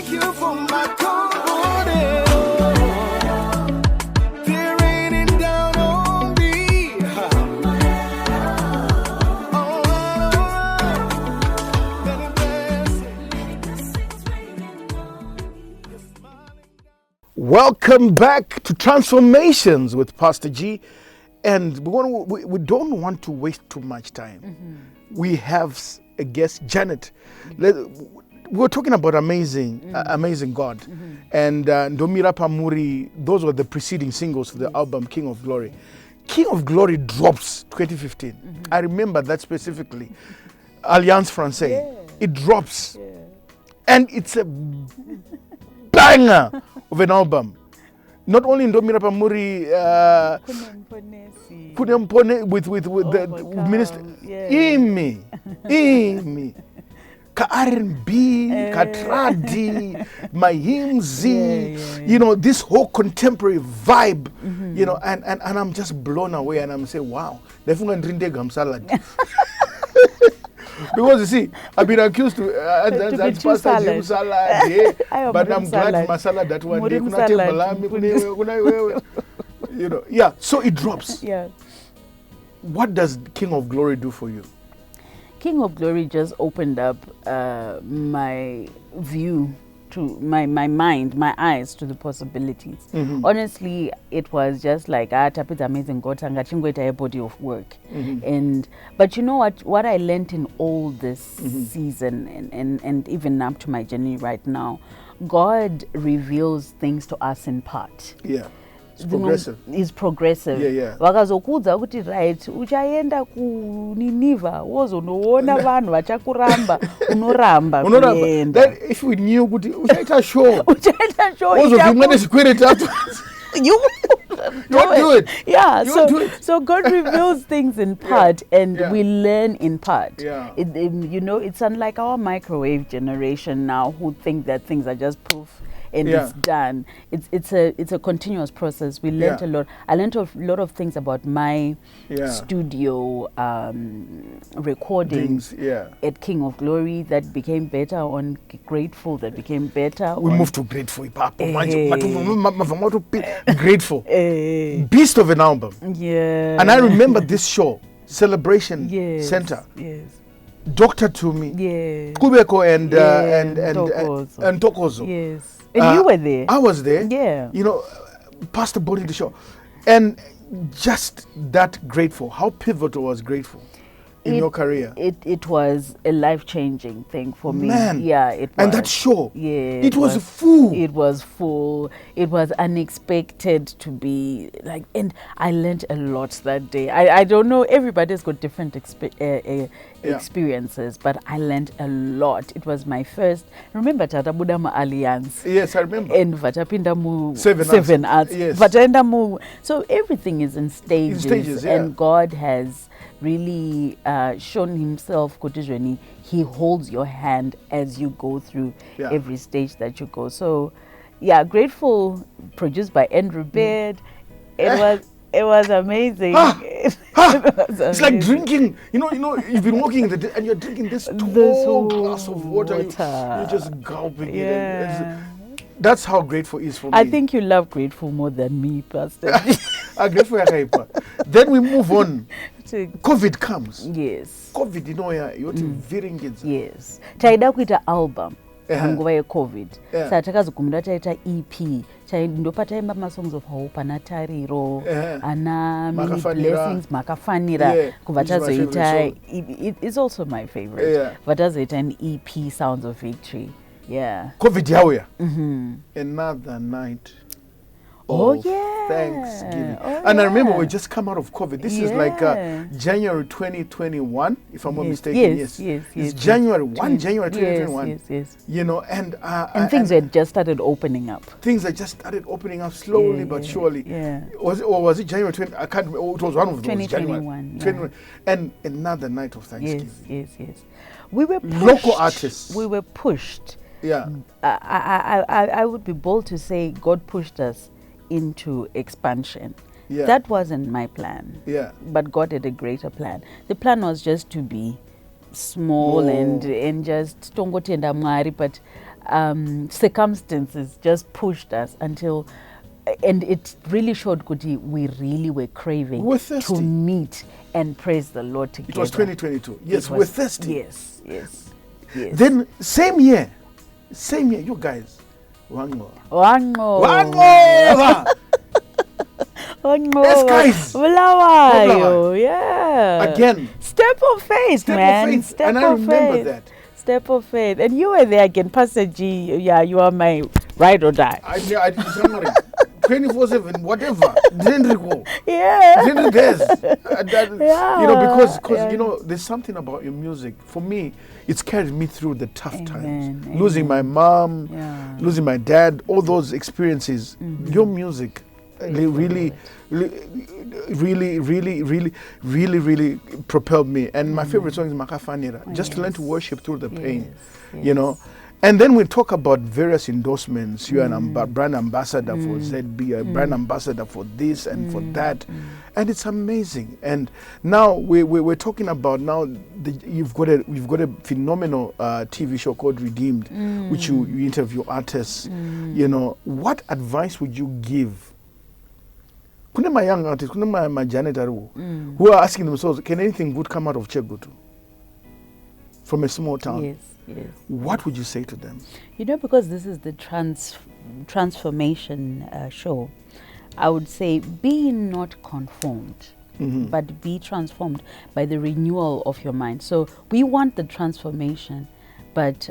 thank you for my comfort. They're raining down on me. Welcome back to Transformations with Pastor G. And we don't want to waste too much time. Mm-hmm. We have a guest, Janet. We're talking about amazing God. Mm-hmm. And Ndomira Pamuri, those were the preceding singles to the album King of Glory. King of Glory drops 2015. Mm-hmm. I remember that specifically. Alliance Française. Yeah. It drops. Yeah. And it's a banger of an album. Not only Ndomira Pamuri, with the minister, Imi, ka R&B, ka tradi, my hymns, you know, this whole contemporary vibe, mm-hmm. you know, and I'm just blown away, and I'm saying, wow, definitely drink gam salad. Because you see, I've been accused to that's Pastor Jim salad, yeah. But I'm glad my salad that one day. You know, yeah. So it drops. Yeah. What does King of Glory do for you? King of Glory just opened up my view to my mind, my eyes to the possibilities. Mm-hmm. Honestly, it was just like tapita amazing God and a body of work. Mm-hmm. But you know what I learned in all this mm-hmm. season and even up to my journey right now, God reveals things to us in part. Yeah. It's progressive. It's progressive. Yeah. Vakazokudza kuti right uchaenda ku Nineveh wozonoona vanhu vachakuramba unoramba kuenda. That if we knew kuti uchaita show wozovimwa nezvikwereti afterwards. You don't do it. Yeah, so God reveals things in part, and we learn in part. Yeah. You know, it's unlike our microwave generation now, who think that things are just poof and it's done. It's a continuous process. We learned a lot. I learned a lot of things about my studio recordings at King of Glory that became better, on Grateful that became better. We moved to Grateful. Grateful. Beast of an album. Yeah. And I remember this show, Celebration Center. Yes. Doctor to me. Yeah. Kubeko and Tokozo. Yes. And you were there. I was there. Yeah. You know, Pastor Bonnie the show. And just that Grateful. How pivotal was Grateful in your career? It was a life-changing thing for me. Man. Yeah, it was. And that show. Yeah. It was full. It was full. It was unexpected to be like, and I learned a lot that day. I don't know, everybody's got different experiences, but I learned a lot. It was my first. Remember Tatabudama Alliance? Yes, I remember. And Vatapindamu Seven Arts. Yes. Vatendamu. So everything is in stages, and God has really shown himself kutizweni. He holds your hand as you go through every stage that you go. So Grateful, produced by Andrew Baird. It was amazing. It's like drinking, you know, you've been walking and you're drinking this tall glass of water. You're just gulping it. That's how Grateful is for me. I think you love Grateful more than me, Pastor. Grateful. Then we move on. COVID comes. Yes. COVID, you know, you're veering it. Yes. Taida kuita album. Nguva yeCovid. Saka takazokumira taita EP. Ndopataimba masongs of hope, ana tariro, ana many blessings, makafanira. Kuva tazoita. It's also my favorite. Vatazoita an EP, Sounds of Victory. Yeah. COVID yauya. Another night of Thanksgiving. And I remember we just come out of COVID. This is like January 2021, if I'm not mistaken. Yes. It's January 2021. Yes. You know, and things had just started opening up. Things had just started opening up slowly but surely. Yeah. Was it January 20? I can't remember. It was one of those. 2021. 2021. And another night of Thanksgiving. Yes. We were pushed. Local artists. We were pushed. Yeah. I would be bold to say God pushed us into expansion. Yeah. That wasn't my plan. Yeah. But God had a greater plan. The plan was just to be small and just tongotenda mwari, but circumstances just pushed us until, and it really showed Kuti we really were craving We're thirsty. to meet and praise the Lord together. It was 2022. Yes, It was- we're thirsty. Yes, yes, yes. Then same year, you guys, Wango. Wango. Wango. Yes, guys. Bulawayo. Yeah. Again, Step of faith, step man. of faith, Step and of I remember faith. that. Step of faith. And you were there again, Pastor G. Yeah, you are my ride or die. I 24/7, whatever. Didn't recall. Yeah. Didn't guess. Yeah, You know, because yeah. you know, there's something about your music. For me, it's carried me through the tough times. Amen, Losing my mom, Yeah. losing my dad, all those experiences. Your music really propelled me. And my favorite song is Makafanira. Just to learn to worship through the pain, Yes, you know. And then we talk about various endorsements. You're a brand ambassador for ZB, a brand ambassador for this and for that. And it's amazing. And now we're talking about now you've got a phenomenal TV show called Redeemed, which you interview artists. You know, what advice would you give? Kuna my young artists, kuna my janitor who are asking themselves, can anything good come out of Chegutu? From a small town. Yes, yes. What would you say to them? You know, because this is the transformation show, I would say be not conformed, but be transformed by the renewal of your mind. So we want the transformation, but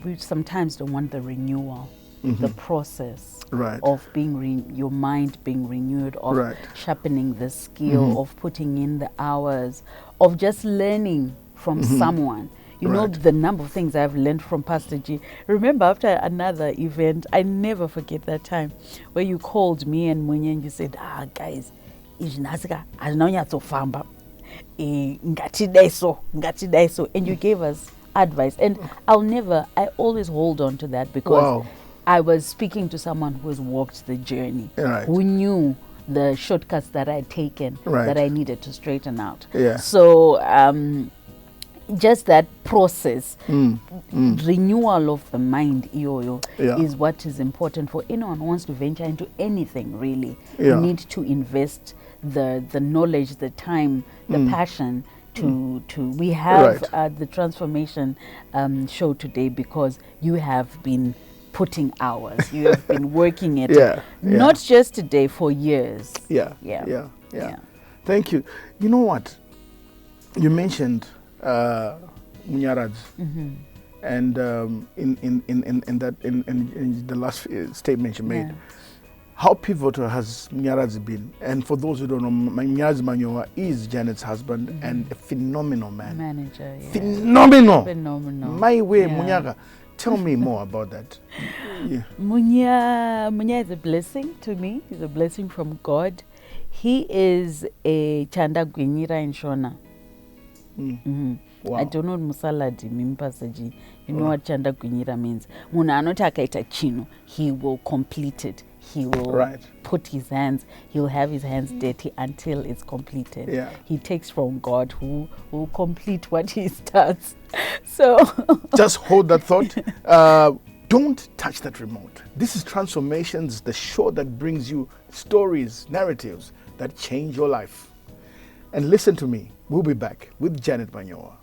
we sometimes don't want the renewal, the process. Right. Of being your mind being renewed, of Right. sharpening the skill, of putting in the hours, of just learning from someone. You know, Right. the number of things I've learned from Pastor G. Remember, after another event, I never forget that time where you called me and Munye and you said, guys, and you gave us advice. And I always hold on to that because Wow. I was speaking to someone who has walked the journey, Right. who knew the shortcuts that I had taken, Right. that I needed to straighten out. Yeah. So just that process, renewal of the mind, Ioyo, Yeah. is what is important for anyone who wants to venture into anything, really. Yeah. You need to invest the knowledge, the time, the passion to we have Right. the transformation show today because you have been putting hours, you have been working it, Yeah, yeah. not just today, for years. Yeah. Yeah. Yeah. Yeah. Yeah. Thank you. You know what? You mentioned Munyaradz. And in the last statement you made, Yeah. how pivotal has Munyaradz been? And for those who don't know, Manyow is Janet's husband and a phenomenal man. Manager, yeah. Phenomenal. Phenomenal. My way, Yeah. Munyaga. Tell me more about that. Yeah. Munya is a blessing to me. He's a blessing from God. He is a Chanda Gwinyira in Shona. Wow. I don't know Musaladi Mimpasaji. You know what Chanda Gwinyira means. Muna anota akaita chino. He will complete it. He will Right. put his hands, he'll have his hands dirty until it's completed. Yeah. He takes from God who will complete what he starts. So Just hold that thought. Don't touch that remote. This is Transformations, the show that brings you stories, narratives that change your life. And listen to me. We'll be back with Janet Manyow.